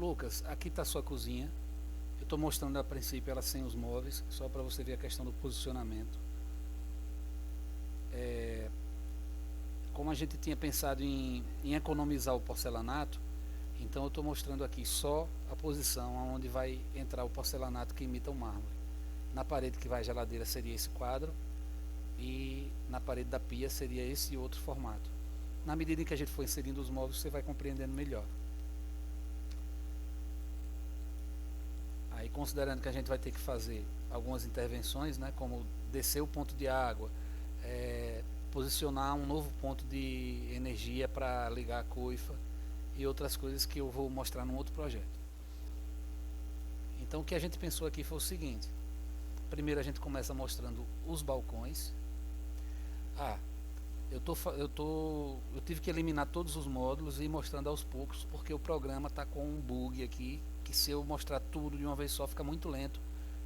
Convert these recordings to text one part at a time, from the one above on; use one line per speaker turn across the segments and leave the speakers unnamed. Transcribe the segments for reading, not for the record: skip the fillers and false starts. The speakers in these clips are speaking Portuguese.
Lucas, aqui está sua cozinha. Eu estou mostrando a princípio ela sem os móveis, só para você ver a questão do posicionamento. Como a gente tinha pensado em economizar o porcelanato, então eu estou mostrando aqui só a posição onde vai entrar o porcelanato que imita o mármore. Na parede que vai a geladeira seria esse quadro e na parede da pia seria esse outro formato. Na medida em que a gente for inserindo os móveis, você vai compreendendo melhor. Aí, considerando que a gente vai ter que fazer algumas intervenções, né, como descer o ponto de água, posicionar um novo ponto de energia para ligar a coifa e outras coisas que eu vou mostrar num outro projeto. Então, o que a gente pensou aqui foi o seguinte: primeiro a gente começa mostrando os balcões. Eu tive que eliminar todos os módulos e ir mostrando aos poucos, porque o programa está com um bug aqui, que se eu mostrar tudo de uma vez só fica muito lento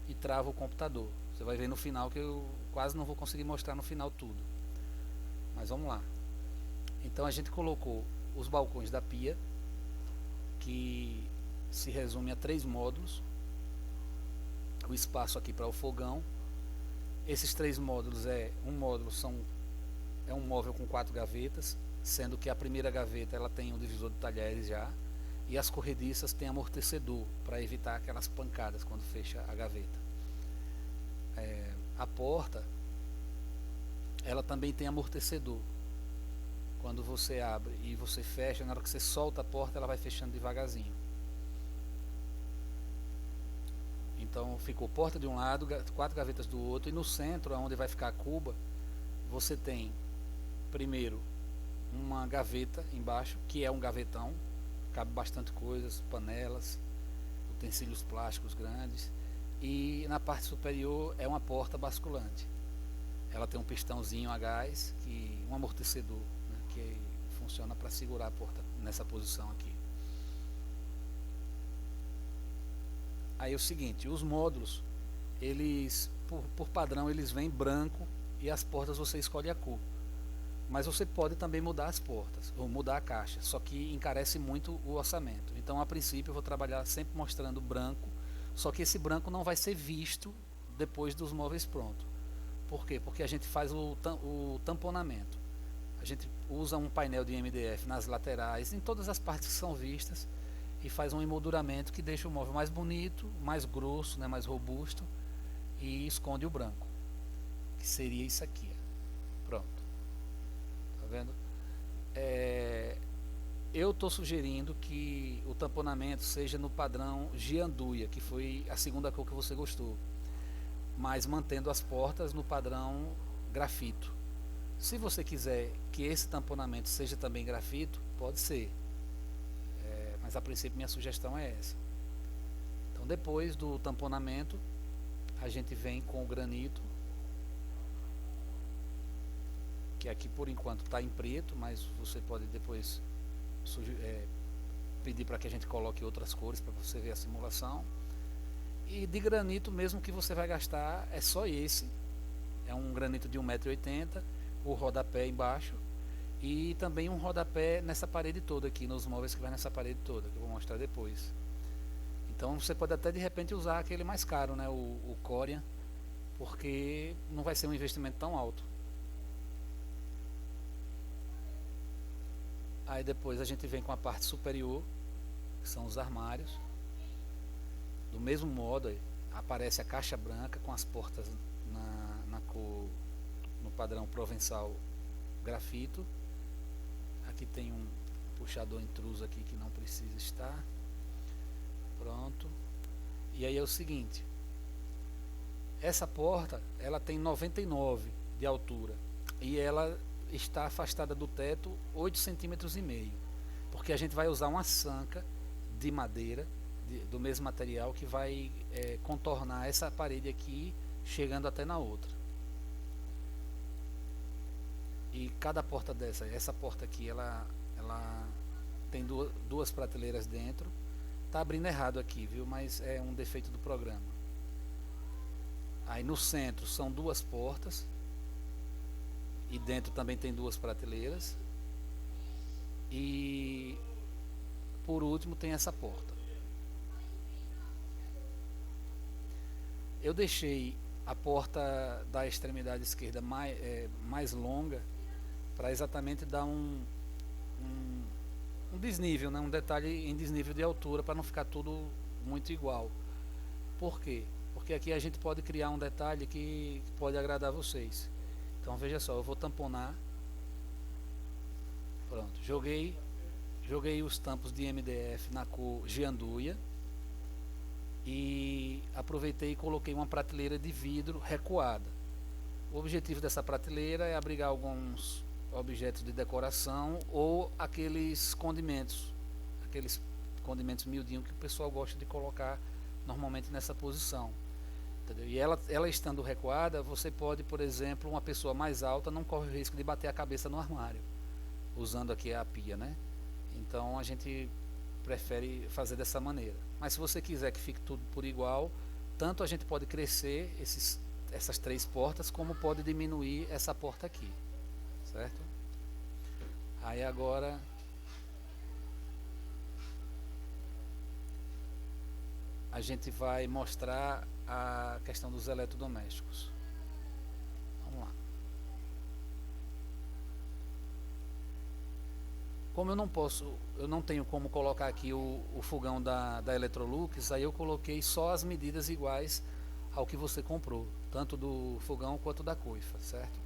e trava o computador. Você vai ver no final que eu quase não vou conseguir mostrar no final tudo. Mas vamos lá. Então a gente colocou os balcões da pia, que se resume a 3 módulos. O espaço aqui para o fogão. Esses 3 módulos um módulo é um móvel com 4 gavetas, sendo que a primeira gaveta ela tem um divisor de talheres já, e as corrediças têm amortecedor para evitar aquelas pancadas quando fecha a gaveta. A porta ela também tem amortecedor. Quando você abre e você fecha, na hora que você solta a porta, ela vai fechando devagarzinho. Então ficou porta de um lado, 4 gavetas do outro, e no centro, onde vai ficar a cuba, você tem primeiro uma gaveta embaixo, que é um gavetão, cabe bastante coisas, panelas, utensílios plásticos grandes, e na parte superior é uma porta basculante. Ela tem um pistãozinho a gás, um amortecedor, né, que funciona para segurar a porta nessa posição aqui. Aí é o seguinte, os módulos, eles por padrão eles vêm branco e as portas você escolhe a cor. Mas você pode também mudar as portas, ou mudar a caixa, só que encarece muito o orçamento. Então, a princípio, eu vou trabalhar sempre mostrando branco, só que esse branco não vai ser visto depois dos móveis prontos. Por quê? Porque a gente faz o tamponamento. A gente usa um painel de MDF nas laterais, em todas as partes que são vistas, e faz um emolduramento que deixa o móvel mais bonito, mais grosso, né, mais robusto, e esconde o branco, que seria isso aqui. Pronto. Tá vendo? Eu estou sugerindo que o tamponamento seja no padrão Gianduia, que foi a segunda cor que você gostou, mas mantendo as portas no padrão grafito. Se você quiser que esse tamponamento seja também grafito, pode ser, mas a princípio minha sugestão é essa. Então depois do tamponamento a gente vem com o granito, que aqui por enquanto está em preto, mas você pode depois pedir para que a gente coloque outras cores para você ver a simulação. E de granito mesmo que você vai gastar é só esse, é um granito de 1,80 m, o rodapé embaixo e também um rodapé nessa parede toda aqui, nos móveis que vai nessa parede toda, que eu vou mostrar depois. Então você pode até de repente usar aquele mais caro, né, o Corian, porque não vai ser um investimento tão alto. Aí depois a gente vem com a parte superior, que são os armários. Do mesmo modo, aí, aparece a caixa branca com as portas na cor, no padrão provençal grafito. Aqui tem um puxador intruso aqui que não precisa estar. Pronto. E aí é o seguinte, essa porta ela tem 99 de altura e ela está afastada do teto 8,5 cm, porque a gente vai usar uma sanca de madeira do mesmo material que vai contornar essa parede aqui, chegando até na outra. E cada porta essa porta aqui, ela tem duas prateleiras dentro. Tá abrindo errado aqui, viu? Mas é um defeito do programa. Aí no centro são 2 portas e dentro também tem 2 prateleiras. E por último tem essa porta. Eu deixei a porta da extremidade esquerda mais longa para exatamente dar um, um desnível, né? Um detalhe em desnível de altura para não ficar tudo muito igual. Por quê? Porque aqui a gente pode criar um detalhe que pode agradar vocês. Então veja só, eu vou tamponar. Pronto, joguei os tampos de MDF na cor Gianduia e aproveitei e coloquei uma prateleira de vidro recuada. O objetivo dessa prateleira é abrigar alguns objetos de decoração ou aqueles condimentos miudinhos que o pessoal gosta de colocar normalmente nessa posição. Entendeu? E ela estando recuada, você pode, por exemplo, uma pessoa mais alta não corre o risco de bater a cabeça no armário, usando aqui a pia, né? Então a gente prefere fazer dessa maneira. Mas se você quiser que fique tudo por igual, tanto a gente pode crescer essas 3 portas, como pode diminuir essa porta aqui, certo? Aí agora a gente vai mostrar a questão dos eletrodomésticos. Vamos lá. Como eu não tenho como colocar aqui o fogão da Electrolux, aí eu coloquei só as medidas iguais ao que você comprou, tanto do fogão quanto da coifa, certo?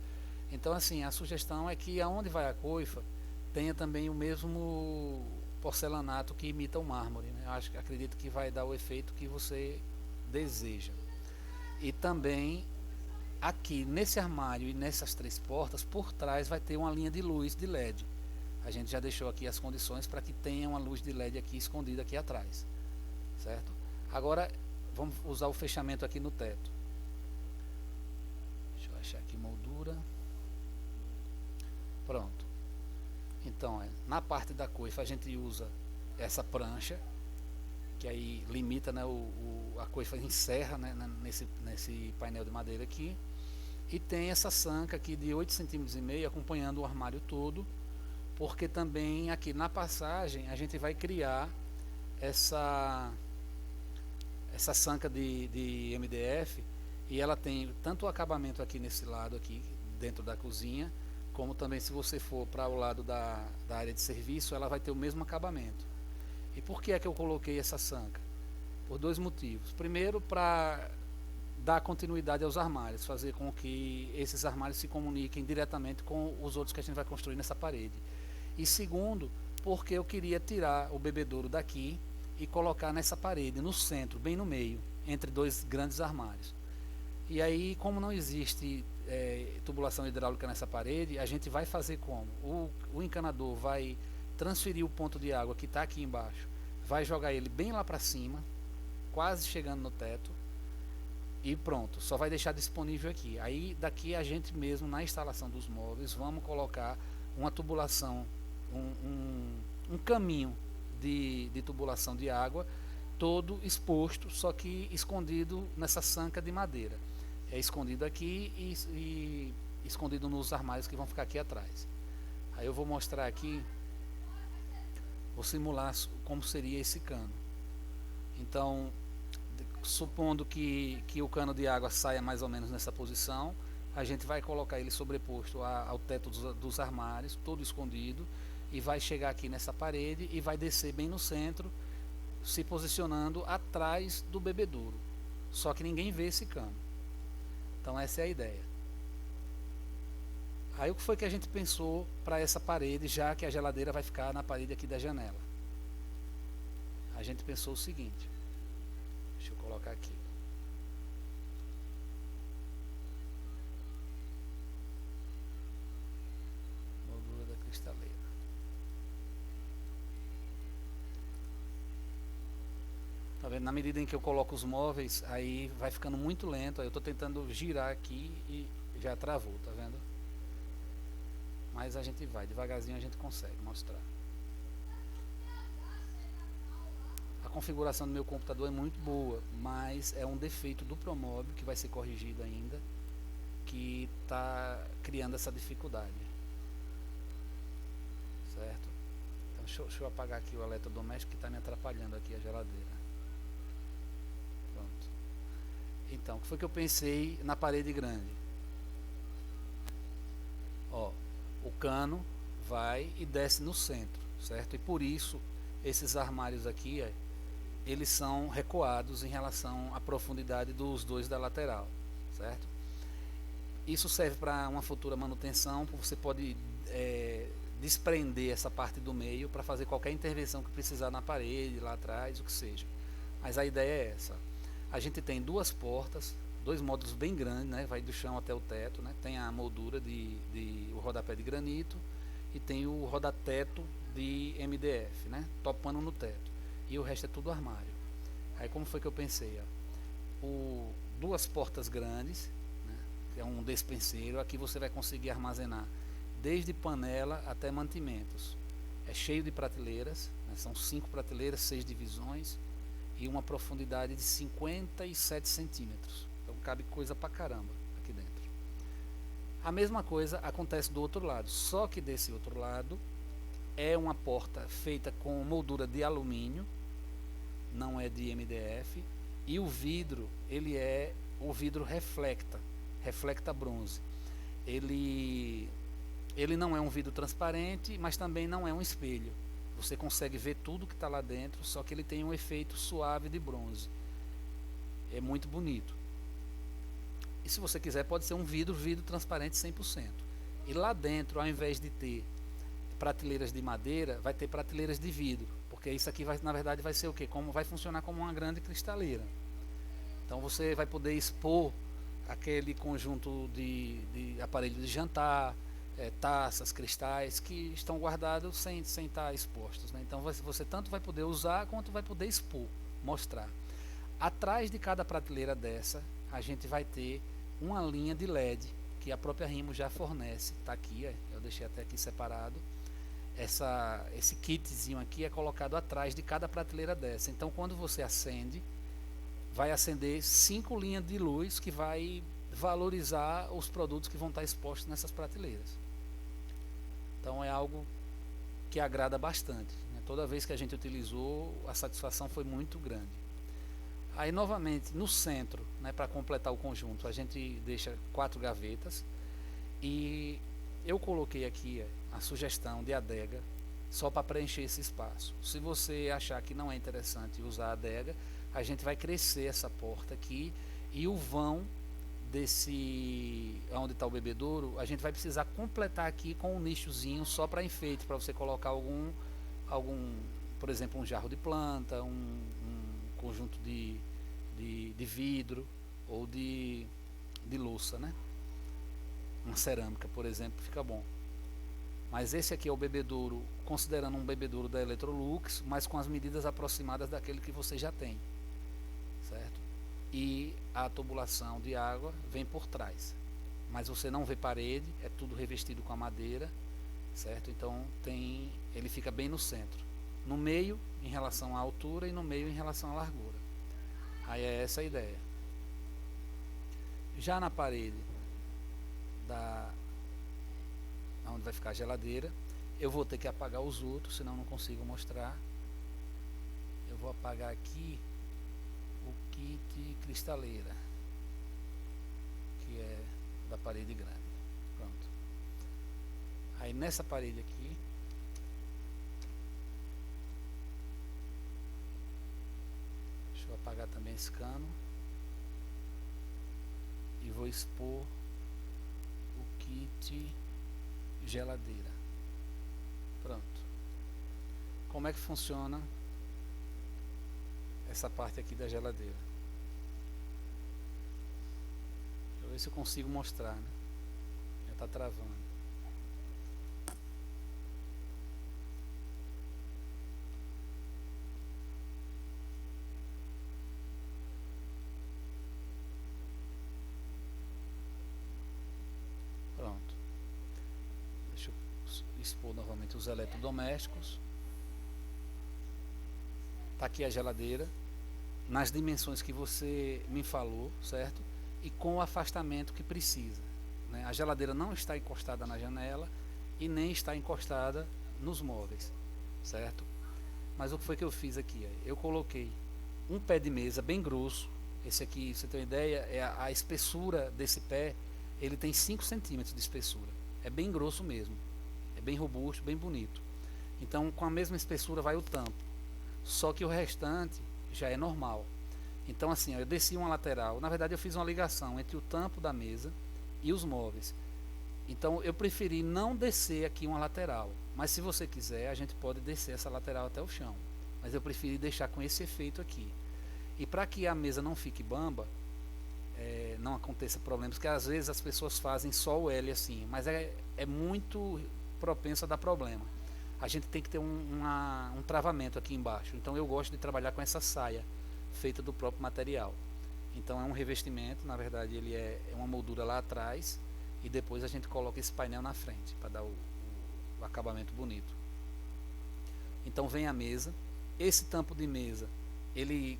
Então assim, a sugestão é que aonde vai a coifa, tenha também o mesmo porcelanato que imita o mármore, né? Acredito que vai dar o efeito que você deseja. E também aqui nesse armário e nessas 3 portas, por trás vai ter uma linha de luz de LED. A gente já deixou aqui as condições para que tenha uma luz de LED aqui escondida aqui atrás, certo? Agora vamos usar o fechamento aqui no teto. Deixa eu achar aqui moldura. Pronto. Então, na parte da coifa a gente usa essa prancha, que aí limita, né, a coifa encerra, né, nesse painel de madeira aqui. E tem essa sanca aqui de 8,5 cm acompanhando o armário todo, porque também aqui na passagem a gente vai criar essa sanca de MDF, e ela tem tanto o acabamento aqui nesse lado aqui dentro da cozinha, como também se você for para o lado da área de serviço, ela vai ter o mesmo acabamento. E por que é que eu coloquei essa sanca? Por 2 motivos. Primeiro, para dar continuidade aos armários, fazer com que esses armários se comuniquem diretamente com os outros que a gente vai construir nessa parede. E segundo, porque eu queria tirar o bebedouro daqui e colocar nessa parede, no centro, bem no meio, entre 2 grandes armários. E aí, como não existe tubulação hidráulica nessa parede, a gente vai fazer como? O encanador vai transferir o ponto de água que está aqui embaixo, vai jogar ele bem lá para cima, quase chegando no teto, e pronto, só vai deixar disponível aqui. Aí daqui a gente mesmo, na instalação dos móveis, vamos colocar uma tubulação, um caminho de tubulação de água, todo exposto, só que escondido nessa sanca de madeira. É escondido aqui e escondido nos armários que vão ficar aqui atrás. Aí eu vou mostrar aqui, vou simular como seria esse cano. Então, supondo que o cano de água saia mais ou menos nessa posição, a gente vai colocar ele sobreposto ao teto dos armários, todo escondido, e vai chegar aqui nessa parede e vai descer bem no centro, se posicionando atrás do bebedouro. Só que ninguém vê esse cano. Então essa é a ideia. Aí o que foi que a gente pensou para essa parede, já que a geladeira vai ficar na parede aqui da janela? A gente pensou o seguinte. Deixa eu colocar aqui. Moldura da cristaleira. Tá vendo? Na medida em que eu coloco os móveis, aí vai ficando muito lento. Aí eu estou tentando girar aqui e já travou, tá vendo? Mas a gente vai, devagarzinho a gente consegue mostrar. A configuração do meu computador é muito boa, mas é um defeito do Promóvel que vai ser corrigido ainda, que está criando essa dificuldade. Certo? Então deixa eu apagar aqui o eletrodoméstico que está me atrapalhando aqui a geladeira. Pronto. Então, o que foi que eu pensei na parede grande? Ó, o cano vai e desce no centro, certo? E por isso esses armários aqui, eles são recuados em relação à profundidade dos dois da lateral, certo? Isso serve para uma futura manutenção, você pode desprender essa parte do meio para fazer qualquer intervenção que precisar na parede, lá atrás, o que seja. Mas a ideia é essa. A gente tem duas portas, dois módulos bem grandes, né? Vai do chão até o teto, né? Tem a moldura de o rodapé de granito e tem o rodateto de MDF, né? Topando no teto. E o resto é tudo armário. Aí como foi que eu pensei? Duas portas grandes, né? Que é um despenseiro. Aqui você vai conseguir armazenar desde panela até mantimentos. É cheio de prateleiras, né? São 5 prateleiras, 6 divisões e uma profundidade de 57 centímetros. Então cabe coisa pra caramba aqui dentro. A mesma coisa acontece do outro lado, só que desse outro lado é uma porta feita com moldura de alumínio, não é de MDF, e o vidro, o vidro reflecta bronze. Ele não é um vidro transparente, mas também não é um espelho. Você consegue ver tudo que está lá dentro, só que ele tem um efeito suave de bronze. É muito bonito. E se você quiser, pode ser um vidro transparente 100%. E lá dentro, ao invés de ter prateleiras de madeira, vai ter prateleiras de vidro. Porque isso aqui, na verdade, vai ser o quê? Vai funcionar como uma grande cristaleira. Então você vai poder expor aquele conjunto de aparelho de jantar, taças, cristais que estão guardados sem estar expostos, né? Então você tanto vai poder usar quanto vai poder expor, mostrar. Atrás de cada prateleira dessa, a gente vai ter uma linha de LED que a própria Rimo já fornece. Está aqui, eu deixei até aqui separado. Esse kitzinho aqui é colocado atrás de cada prateleira dessa. Então quando você acende, vai acender 5 linhas de luz que vai valorizar os produtos que vão estar expostos nessas prateleiras. Então é algo que agrada bastante, né? Toda vez que a gente utilizou, a satisfação foi muito grande. Aí novamente no centro, né, para completar o conjunto, a gente deixa 4 gavetas e eu coloquei aqui a sugestão de adega só para preencher esse espaço. Se você achar que não é interessante usar a adega, a gente vai crescer essa porta aqui e o vão onde está o bebedouro, a gente vai precisar completar aqui com um nichozinho só para enfeite, para você colocar algum, por exemplo, um jarro de planta, um conjunto de vidro ou de louça, né? Uma cerâmica, por exemplo, fica bom. Mas esse aqui é o bebedouro, considerando um bebedouro da Electrolux, mas com as medidas aproximadas daquele que você já tem, certo? E a tubulação de água vem por trás, mas você não vê parede, é tudo revestido com a madeira, certo? Então ele fica bem no centro, no meio em relação à altura e no meio em relação à largura. Aí é essa a ideia. Já na parede onde vai ficar a geladeira, eu vou ter que apagar os outros, senão não consigo mostrar. Eu vou apagar aqui o kit cristaleira, que é da parede grande. Pronto. Aí nessa parede aqui, deixa eu apagar também esse cano e vou expor o kit geladeira. Pronto. Como é que funciona essa parte aqui da geladeira? Deixa eu ver se eu consigo mostrar, né? Já está travando. Pronto. Deixa eu expor novamente os eletrodomésticos. Está aqui a geladeira, nas dimensões que você me falou, certo? E com o afastamento que precisa, né? A geladeira não está encostada na janela e nem está encostada nos móveis, certo? Mas o que foi que eu fiz aqui? Eu coloquei um pé de mesa bem grosso, Esse aqui, pra você ter uma ideia, é a espessura desse pé, ele tem 5 centímetros de espessura. É bem grosso mesmo. É bem robusto, bem bonito. Então, com a mesma espessura vai o tampo. Só que o restante já é normal. Então, assim, ó, eu desci uma lateral. Na verdade, eu fiz uma ligação entre o tampo da mesa e os móveis. Então, eu preferi não descer aqui uma lateral. Mas se você quiser, a gente pode descer essa lateral até o chão. Mas eu preferi deixar com esse efeito aqui. E para que a mesa não fique bamba, não aconteça problemas, porque às vezes as pessoas fazem só o L assim, mas é muito propenso a dar problema. A gente tem que ter um travamento aqui embaixo. Então eu gosto de trabalhar com essa saia feita do próprio material. Então é um revestimento, na verdade ele é uma moldura lá atrás e depois a gente coloca esse painel na frente para dar o acabamento bonito. Então vem a mesa. Esse tampo de mesa ele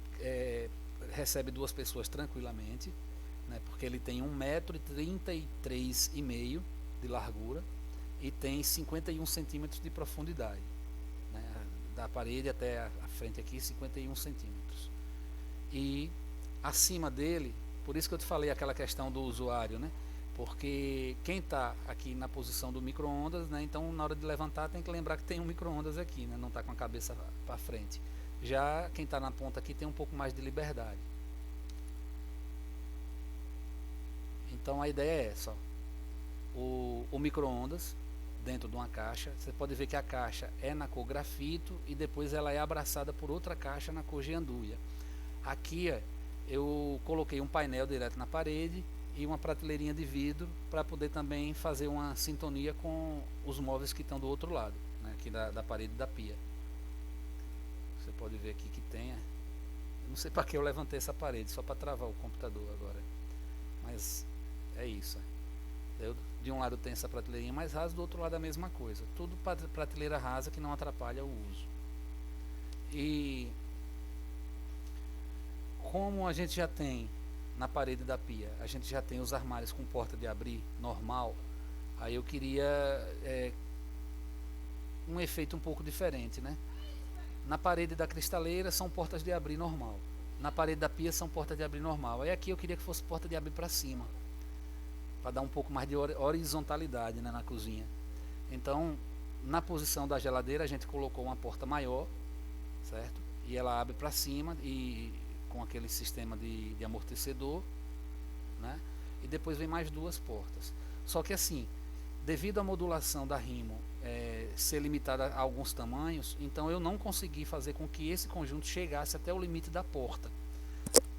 recebe 2 pessoas tranquilamente, né, porque ele tem 1,33 m de largura e tem 51 centímetros de profundidade, né, da parede até a frente aqui 51 centímetros. E acima dele, por isso que eu te falei aquela questão do usuário, né, porque quem está aqui na posição do micro-ondas, né, então na hora de levantar tem que lembrar que tem um micro-ondas aqui, né, não está com a cabeça para frente. Já quem está na ponta aqui tem um pouco mais de liberdade. Então a ideia é essa, ó. O micro-ondas dentro de uma caixa, você pode ver que a caixa é na cor grafito e depois ela é abraçada por outra caixa na cor geanduia. Aqui eu coloquei um painel direto na parede e uma prateleirinha de vidro para poder também fazer uma sintonia com os móveis que estão do outro lado, né, aqui da parede da pia. Você pode ver aqui que tem. Não sei para que eu levantei essa parede, só para travar o computador agora. Mas é isso. De um lado tem essa prateleirinha mais rasa, do outro lado a mesma coisa. Tudo prateleira rasa que não atrapalha o uso. E como a gente já tem na parede da pia, a gente já tem os armários com porta de abrir normal, aí eu queria um efeito um pouco diferente, né? Na parede da cristaleira são portas de abrir normal. Na parede da pia são portas de abrir normal. Aí aqui eu queria que fosse porta de abrir para cima, para dar um pouco mais de horizontalidade, né, na cozinha. Então, na posição da geladeira a gente colocou uma porta maior, certo? E ela abre para cima e com aquele sistema de amortecedor, né? E depois vem mais 2 portas. Só que assim, devido à modulação da Rimo ser limitada a alguns tamanhos, então eu não consegui fazer com que esse conjunto chegasse até o limite da porta,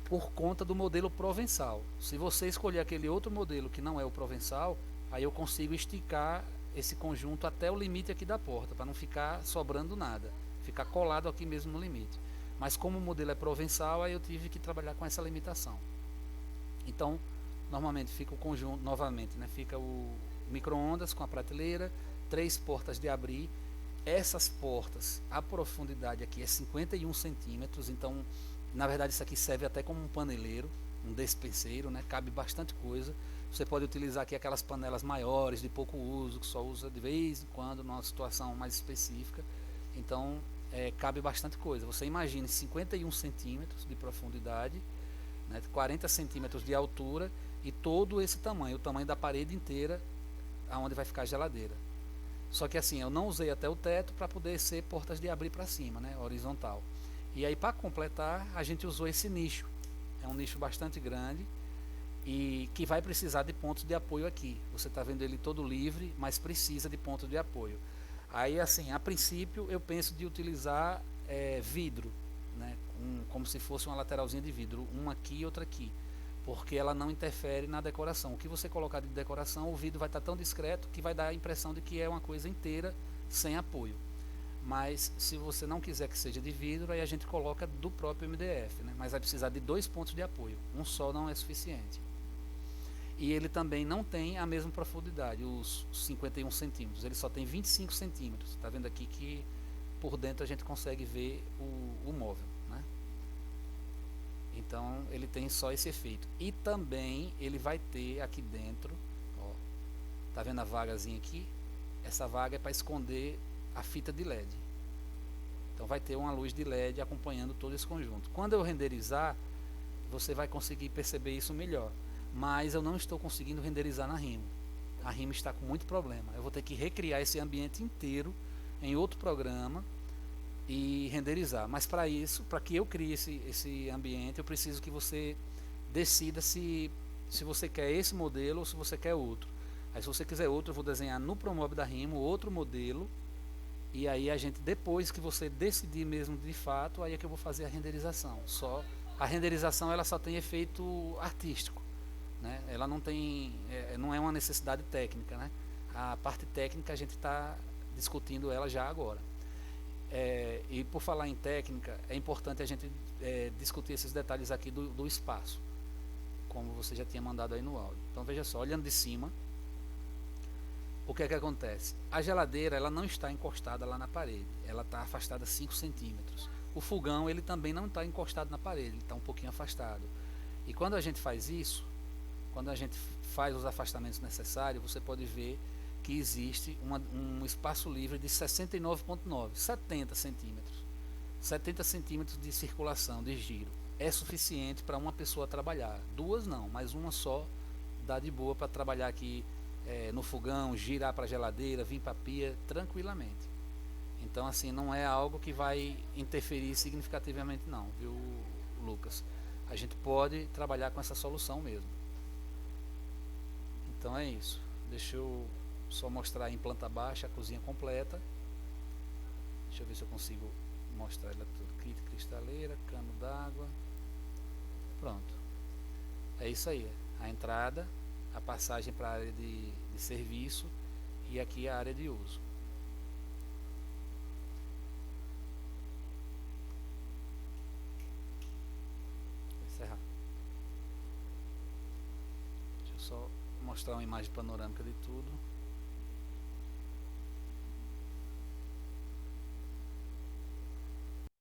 por conta do modelo provençal. Se você escolher aquele outro modelo que não é o provençal, aí eu consigo esticar esse conjunto até o limite aqui da porta, para não ficar sobrando nada, ficar colado aqui mesmo no limite. Mas como o modelo é provençal, aí eu tive que trabalhar com essa limitação. Então, normalmente fica o conjunto, novamente, né, fica o micro-ondas com a prateleira, 3 portas de abrir. Essas portas, a profundidade aqui é 51 centímetros, então na verdade isso aqui serve até como um paneleiro, um despenseiro, né? Cabe bastante coisa. Você pode utilizar aqui aquelas panelas maiores, de pouco uso, que só usa de vez em quando, numa situação mais específica. Então cabe bastante coisa. Você imagine 51 centímetros de profundidade, né? 40 centímetros de altura e todo esse tamanho, o tamanho da parede inteira, aonde vai ficar a geladeira. Só que assim, eu não usei até o teto para poder ser portas de abrir para cima, né, horizontal. E aí para completar, a gente usou esse nicho. É um nicho bastante grande e que vai precisar de pontos de apoio aqui. Você está vendo ele todo livre, mas precisa de pontos de apoio. Aí assim, a princípio eu penso de utilizar vidro, né, como se fosse uma lateralzinha de vidro, uma aqui e outra aqui, porque ela não interfere na decoração. O que você colocar de decoração, o vidro vai estar tão discreto que vai dar a impressão de que é uma coisa inteira sem apoio. Mas se você não quiser que seja de vidro, aí a gente coloca do próprio MDF, né? Mas vai precisar de 2 pontos de apoio, um só não é suficiente. E ele também não tem a mesma profundidade, os 51 centímetros, ele só tem 25 centímetros. Está vendo aqui que por dentro a gente consegue ver o móvel, né? Então ele tem só esse efeito. E também ele vai ter aqui dentro, ó, tá vendo a vagazinha aqui? Essa vaga é para esconder a fita de LED. Então vai ter uma luz de LED acompanhando todo esse conjunto. Quando eu renderizar, você vai conseguir perceber isso melhor. Mas eu não estou conseguindo renderizar na Rhino. A Rhino está com muito problema. Eu vou ter que recriar esse ambiente inteiro em outro programa e renderizar. Mas para isso, para que eu crie esse ambiente, eu preciso que você decida se você quer esse modelo ou se você quer outro. Aí se você quiser outro, eu vou desenhar no Promob da Rhino outro modelo. E aí a gente, depois que você decidir mesmo de fato, aí é que eu vou fazer a renderização. Só a renderização ela só tem efeito artístico, né? Ela não tem, não é uma necessidade técnica, né? A parte técnica a gente está discutindo ela já agora. E por falar em técnica, é importante a gente discutir esses detalhes aqui do espaço, como você já tinha mandado aí no áudio. Então veja só, olhando de cima, o que é que acontece? A geladeira ela não está encostada lá na parede, ela está afastada 5 centímetros. O fogão ele também não está encostado na parede, ele está um pouquinho afastado. E quando a gente faz isso, quando a gente faz os afastamentos necessários, você pode ver que existe um espaço livre de 69,9, 70 centímetros. 70 centímetros de circulação, de giro. É suficiente para uma pessoa trabalhar. Duas não, mas uma só dá de boa para trabalhar aqui no fogão, girar para a geladeira, vir para a pia tranquilamente. Então assim, não é algo que vai interferir significativamente não, viu, Lucas? A gente pode trabalhar com essa solução mesmo. Então é isso. Deixa eu só mostrar em planta baixa a cozinha completa. Deixa eu ver se eu consigo mostrar ela tudo. Kit cristaleira, cano d'água. Pronto. É isso aí. A entrada, a passagem para a área de serviço e aqui a área de uso. Vou encerrar. Deixa eu só mostrar uma imagem panorâmica de tudo.